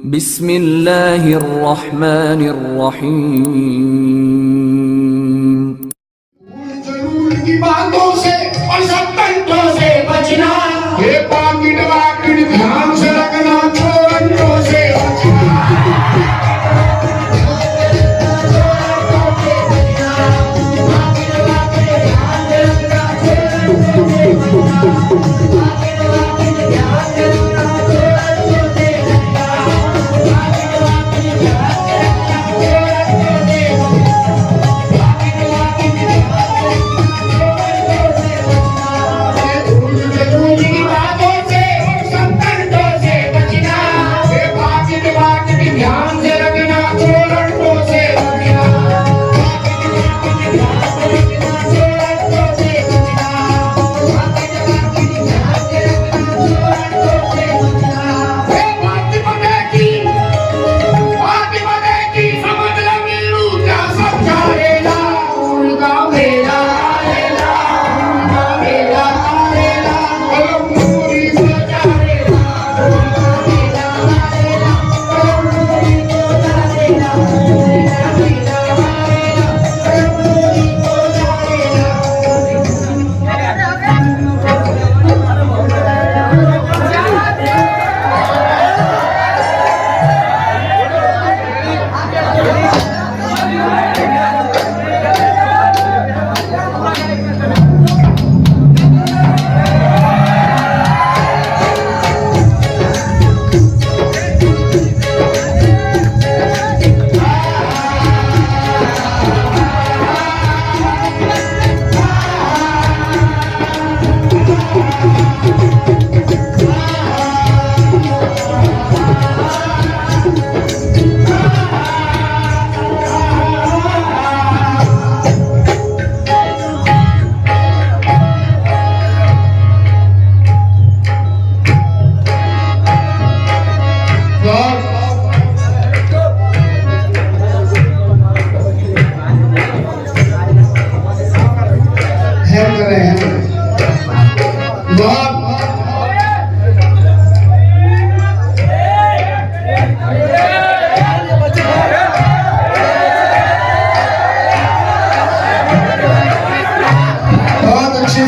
बिस्मिल्लाहिर्रहमानिर्रहीम। जरूर की बातों से और सब तंत्रों से बचना, ये पाकिट वाकिट ध्यान से रखना, चोरों से बचना।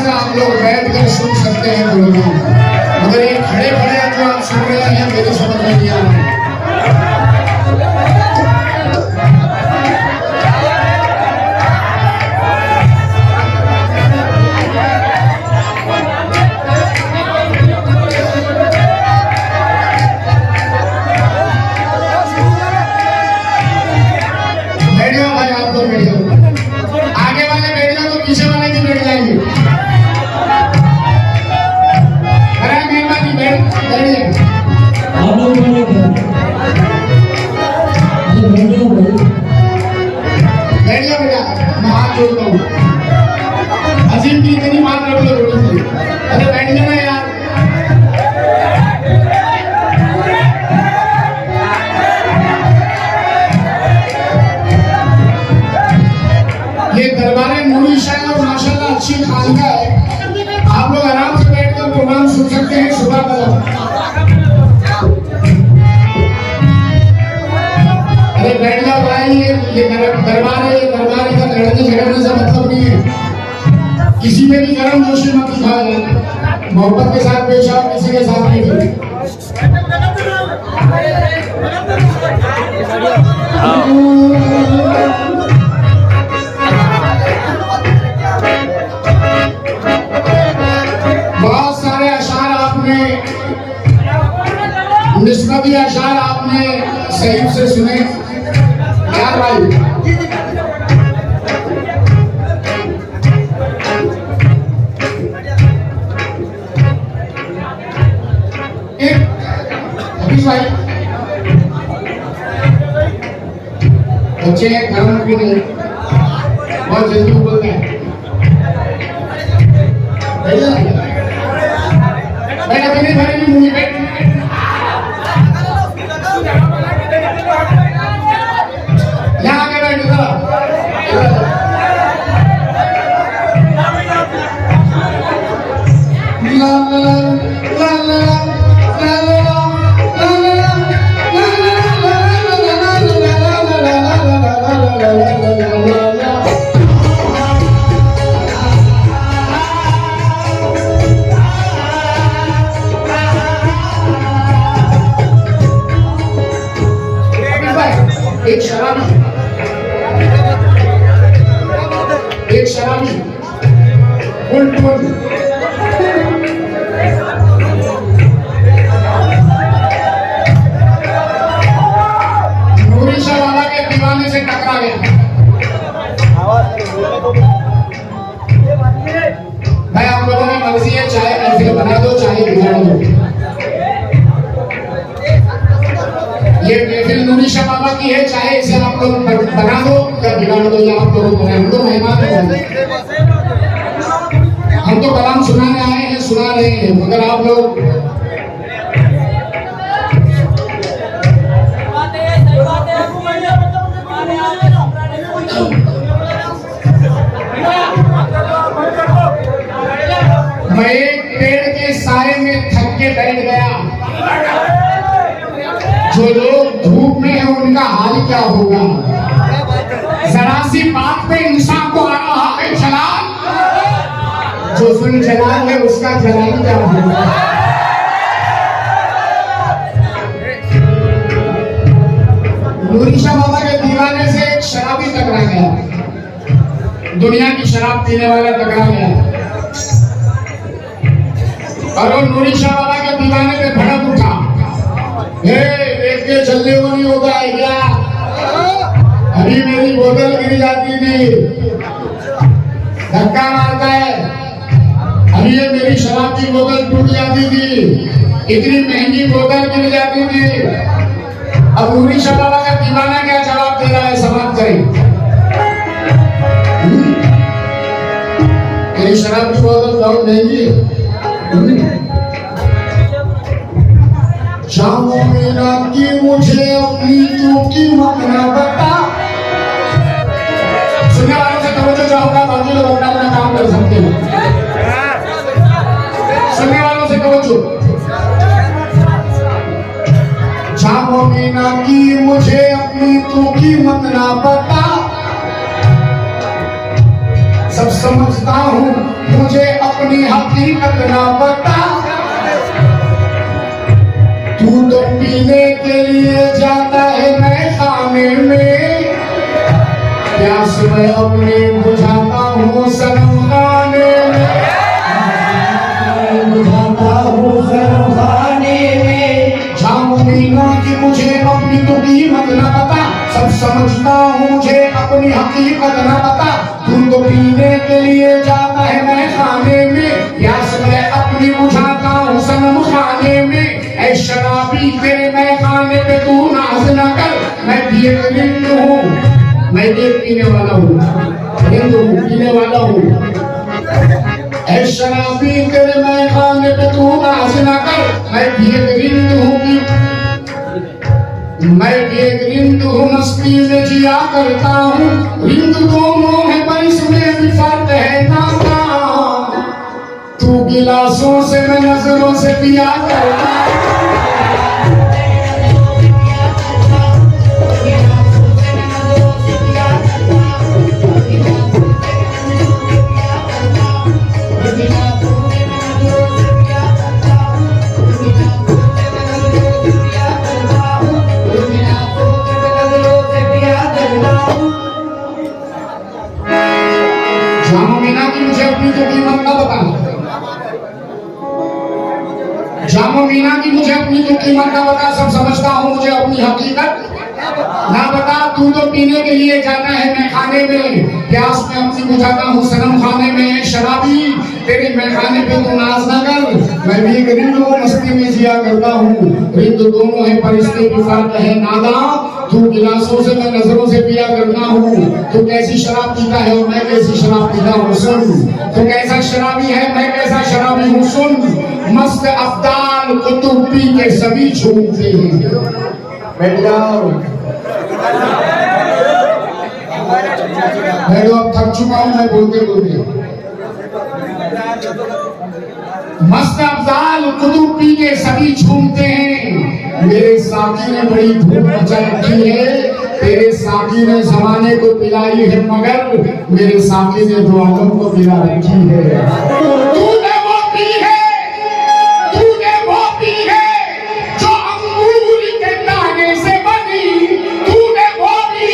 आप लोग बैठ कर सुन सकते हैं गुरुनाम, मगर ये खड़े खड़े जो आप सुन रहे हैं मेरी समझ में नहीं आ रहा। बैठ जाओ भाई, आप लोग बैठ जाओ, आगे वाले बैठ जाओ तो पीछे वाले भी बैठ जाएंगे। अजीम की इतनी बात रख लो थोड़ी सी, अरे बैठ जाना यार। ये दरबार नूरी शाह और माशाल्लाह अच्छी खानका है, आप लोग आराम से बैठ कर प्रोग्राम सुन सकते हैं सुबह का। अरे बैठ जाओ भाई, ये दरबार है, ये दरबार इधर लड़ने झगड़ने से मतलब नहीं है। किसी में भी गर्म जोशी मत दिखाओ, मोहब्बत के साथ पेश आओ, किसी के साथ नहीं करो। बहुत सारे अशार आपने, निस्बती अशार आपने सही से सुने यार भाई। भाई बच्चे गर्म भी नहीं, बहुत जल्दी बोलते हैं। बैठ अपनी भाई भी मुझे बैठ यहाँ आके बैठ ला ला ला ला ला ला ला ला ला ला ला शराबी, एक शराबी उल्ट नूरी शाह बाबा के दीवाने से टकरा गया। भाई आप लोगों की मर्जी है, चाहे महफिल बना दो चाहे बिगाड़ दो। ये महफिल नूरी शाह बाबा की है, चाहे इसे आप लोग बना दो या बिगाड़ दो, या आप लोग बनाए, हम तो मेहमान हैं। हम तो कलाम सुनाने आए हैं, सुना रहे हैं, मगर आप लोग मैं एक पेड़ के साए में थक के बैठ गया। जो लोग धूप में हैं उनका हाल क्या होगा। जरा सी बात पे इंसान को आ रहा है जलाल, जो सुन जलाल है उसका जलाल क्या होगा। नूरी शाह बाबा के दीवाने से एक शराबी टकरा गया, दुनिया की शराब पीने वाला टकरा गया, और वो नूरी शाह बाबा के दीवाने पे भड़क उठा। देख के चलने को नहीं होता है क्या? अभी मेरी बोतल गिर जाती थी, धक्का मारता है, अभी ये मेरी शराब की बोतल टूट जाती थी, इतनी महंगी बोतल गिर जाती थी। अब नूरी शाह बाबा का दीवाना क्या जवाब दे रहा है, समाप्त करें। मेरी शराब की बोतल बहुत महंगी है। शामों में रात की मुझे अपनी तू कीमत न बता। सुनने वालों से कहो जो चाहोगा, बाकी लोग अपना अपना काम कर सकते हैं। सुनने वालों से कहो जो शामों में ना की मुझे अपनी तू कीमत ना बता। सब समझता हूँ मुझे अपनी हकीकत ना बता। तू तो पीने के लिए जाता है मैं खाने में, प्यास मैं अपनी बुझाता हूँ सनम खाने में, बुझाता हूँ सनम खाने में। जामुनीना की मुझे अपनी तो कीमत न पता, सब समझता हूँ मुझे अपनी हकीकत न पता। तू तो पीने के लिए जाता है मैं खाने में, प्यास मैं अपनी बुझाता हूँ सनम खाने में। ऐ शराबी तेरे मैं खाने पे तू नाज न कर, मैं पिए रिंद हूँ, मैं ये पीने वाला हूँ, रिंद हूँ, पीने वाला हूँ। ऐ शराबी तेरे मैं खाने पे तू नाज न कर, मैं पिए रिंद हूँ, मैं पिए रिंद हूँ, मस्ती में जिया करता हूँ। रिंद दोनों है पर इसमें भी फर्क है नाता। तू गिलासों से मैं नजरों से पिया करता हूँ। जामो मीना की मुझे अपनी तो कीमत ना बता, सब समझता हूँ मुझे अपनी हकीकत ना बता। तू तो पीने के लिए जाता है मैं खाने में, प्यास में अपनी बुझाता हूँ सनम खाने में। शराबी तेरे मैं खाने पे तू नाज ना कर, मैं भी एक रिंद हूँ, मस्ती में जिया करता हूँ। रिंद दोनों है पर इसके भी फर्क है नादा। तू गिलासों से मैं नजरों से पिया करता हूँ। तू कैसी शराब पीता है और मैं कैसी शराब पीता हूँ सुन। तू कैसा शराबी है मैं कैसा शराबी हूँ सुन। मस्त अफ्तार कुतुब पी के सभी झूमते हैं। बैठ जाओ, मैं अब थक चुका हूँ मैं बोलते बोलते। मस्त अफ्तार कुतुब पी के सभी झूमते हैं। मेरे साथी ने बड़ी धूप मचा रखी है, तेरे साथी ने जमाने को पिलाई है मगर मेरे साथी ने दो आलम को पिला रखी है। तूने वो पी है, तूने वो पी है जो अंगूर के दाने से बनी। तूने वो पी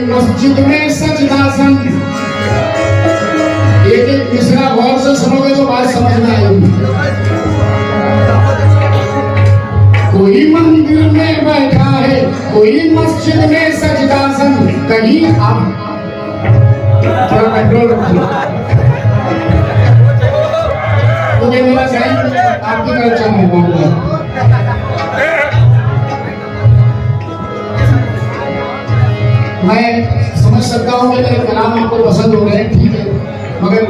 मस्जिद में सजदासन, एक एक मिसरा गौर से सुनोगे तो बात समझ में आएगी। कोई मंदिर में बैठा है, कोई मस्जिद में सजदासन, कहीं आप थोड़ा कंट्रोल रखिए। मुझे मेरा सही आपकी तरफ चलना है। मैं समझ सकता हूँ कि मेरे कलाम आपको पसंद हो रहे हैं, ठीक है, मगर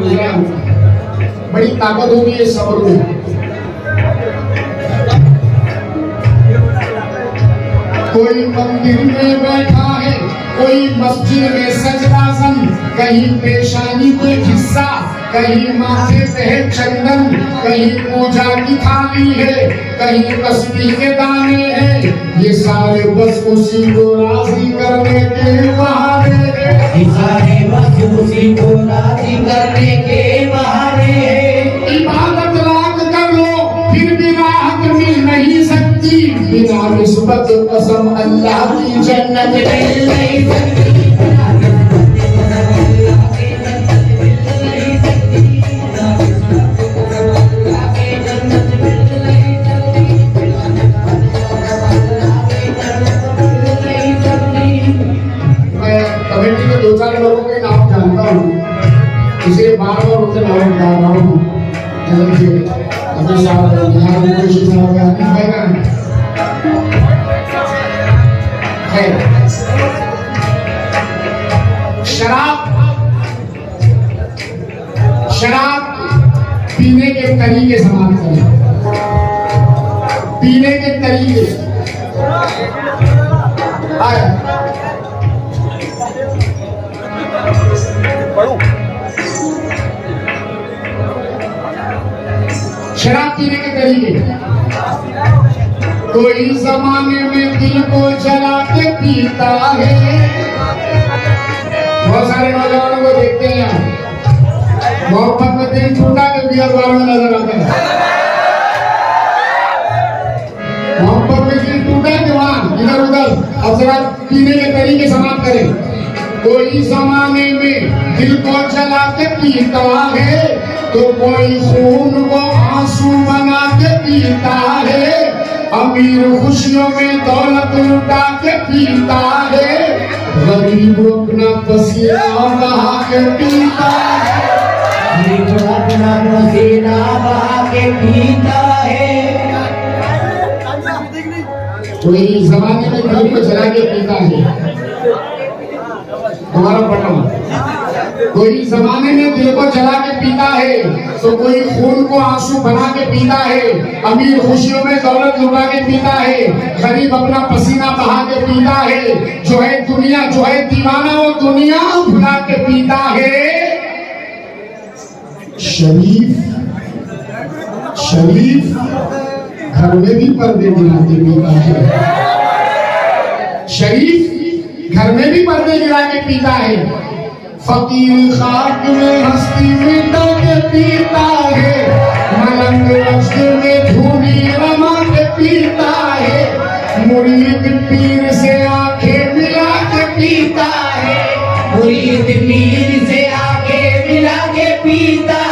बड़ी ताकत होगी ये सब्र में। कोई मंदिर में बैठा है, कोई मस्जिद में सजदासन, कहीं पेशानी पे हिस्सा, कहीं माथे पे है चंदन, कहीं पूजा की थाली है, कहीं तस्बीह के दाने हैं, ये सारे बस उसी को राजी करने के बहाने हैं। ये सारे बस उसी को राजी करने के बहाने हैं। इबादत लाख कर लो फिर भी राहत मिल नहीं सकती, बिना निस्बत कसम अल्लाह की जन्नत मिल नहीं सकती। कमेटी के 2-4 लोगों के नाम जानता हूँ, इसलिए बार-बार उनके नाम बता रहा हूँ। अभी साहब यहाँ कोशिश शराब पीने के तरीके समान करें, पीने के तरीके शराब पीने के तरीके। कोई जमाने में दिल को जला के पीता है, बहुत सारे नौजवानों को देखते हैं मोहब्बत में दिल टूटा के बियर बार में नजर आता है। मोहब्बत में दिल टूटा के वहां इधर उधर। अब जरा पीने के तरीके समाप्त करें। कोई जमाने में दिल को जला के पीता है, तो कोई खून को आंसू बना के पीता है, अमीर खुशियों में दौलत लुटा के पीता है, गरीब अपना पसीना बहा के पीता है, गरीब अपना पसीना बहा के पीता है। कोई जमाने में दिल को जला के पीता है, हमारा पटना। कोई जमाने में दिल को जला के पीता है, तो कोई खून को आंसू बना के पीता है, अमीर खुशियों में दौलत लुटा के पीता है, गरीब अपना पसीना बहा के पीता है। जो है दुनिया, जो है दीवाना, वो दुनिया भुला के पीता है। शरीफ घर में भी पर्दे गिरा के पीता है। शरीफ घर में भी पर्दे गिरा के पीता है। फकीर खाक में हस्ती मिटा के पीता है, मलंग रश्क में धूनी रमा के पीता है, मुरीद पीर से आंखें मिला के पीता है, मुरीद पीर से आंखें मिला के पीता